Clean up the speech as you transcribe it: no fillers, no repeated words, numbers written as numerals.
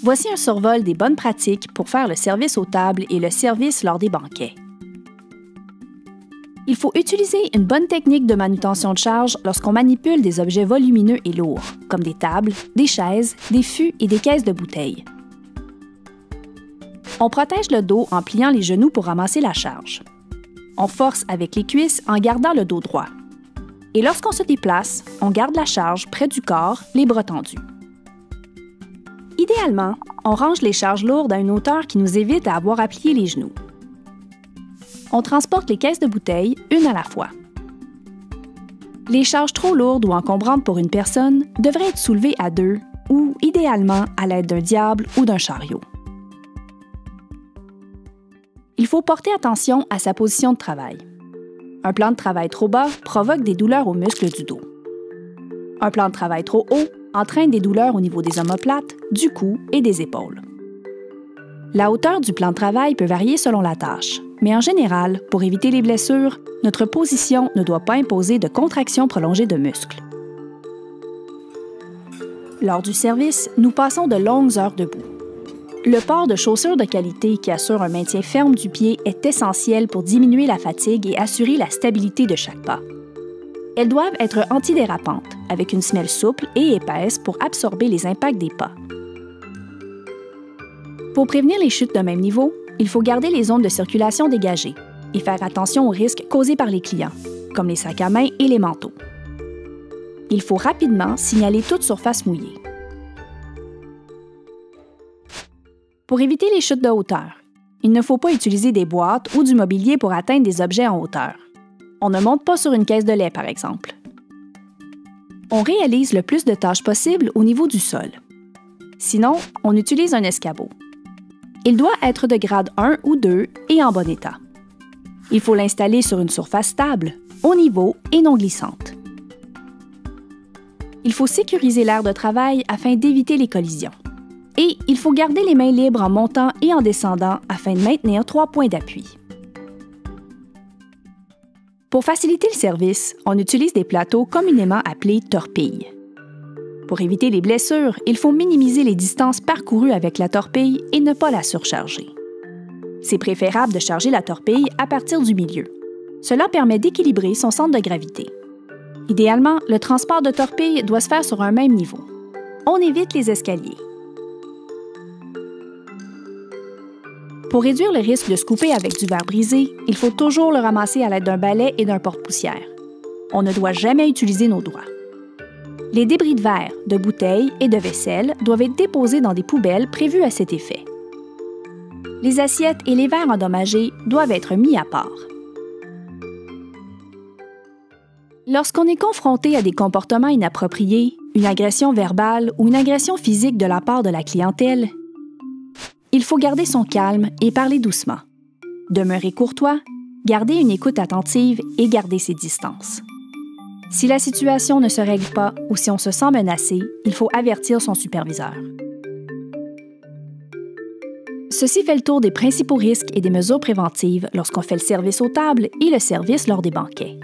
Voici un survol des bonnes pratiques pour faire le service aux tables et le service lors des banquets. Il faut utiliser une bonne technique de manutention de charge lorsqu'on manipule des objets volumineux et lourds, comme des tables, des chaises, des fûts et des caisses de bouteilles. On protège le dos en pliant les genoux pour ramasser la charge. On force avec les cuisses en gardant le dos droit. Et lorsqu'on se déplace, on garde la charge près du corps, les bras tendus. Idéalement, on range les charges lourdes à une hauteur qui nous évite à avoir à plier les genoux. On transporte les caisses de bouteilles une à la fois. Les charges trop lourdes ou encombrantes pour une personne devraient être soulevées à deux ou, idéalement, à l'aide d'un diable ou d'un chariot. Il faut porter attention à sa position de travail. Un plan de travail trop bas provoque des douleurs aux muscles du dos. Un plan de travail trop haut entraîne des douleurs au niveau des omoplates, du cou et des épaules. La hauteur du plan de travail peut varier selon la tâche, mais en général, pour éviter les blessures, notre position ne doit pas imposer de contractions prolongées de muscles. Lors du service, nous passons de longues heures debout. Le port de chaussures de qualité qui assure un maintien ferme du pied est essentiel pour diminuer la fatigue et assurer la stabilité de chaque pas. Elles doivent être antidérapantes, avec une semelle souple et épaisse pour absorber les impacts des pas. Pour prévenir les chutes de même niveau, il faut garder les zones de circulation dégagées et faire attention aux risques causés par les clients, comme les sacs à main et les manteaux. Il faut rapidement signaler toute surface mouillée. Pour éviter les chutes de hauteur, il ne faut pas utiliser des boîtes ou du mobilier pour atteindre des objets en hauteur. On ne monte pas sur une caisse de lait, par exemple. On réalise le plus de tâches possible au niveau du sol. Sinon, on utilise un escabeau. Il doit être de grade 1 ou 2 et en bon état. Il faut l'installer sur une surface stable, au niveau et non glissante. Il faut sécuriser l'aire de travail afin d'éviter les collisions. Et il faut garder les mains libres en montant et en descendant afin de maintenir 3 points d'appui. Pour faciliter le service, on utilise des plateaux communément appelés torpilles. Pour éviter les blessures, il faut minimiser les distances parcourues avec la torpille et ne pas la surcharger. C'est préférable de charger la torpille à partir du milieu. Cela permet d'équilibrer son centre de gravité. Idéalement, le transport de torpilles doit se faire sur un même niveau. On évite les escaliers. Pour réduire le risque de se couper avec du verre brisé, il faut toujours le ramasser à l'aide d'un balai et d'un porte-poussière. On ne doit jamais utiliser nos doigts. Les débris de verre, de bouteilles et de vaisselle doivent être déposés dans des poubelles prévues à cet effet. Les assiettes et les verres endommagés doivent être mis à part. Lorsqu'on est confronté à des comportements inappropriés, une agression verbale ou une agression physique de la part de la clientèle, il faut garder son calme et parler doucement. Demeurer courtois, garder une écoute attentive et garder ses distances. Si la situation ne se règle pas ou si on se sent menacé, il faut avertir son superviseur. Ceci fait le tour des principaux risques et des mesures préventives lorsqu'on fait le service aux tables et le service lors des banquets.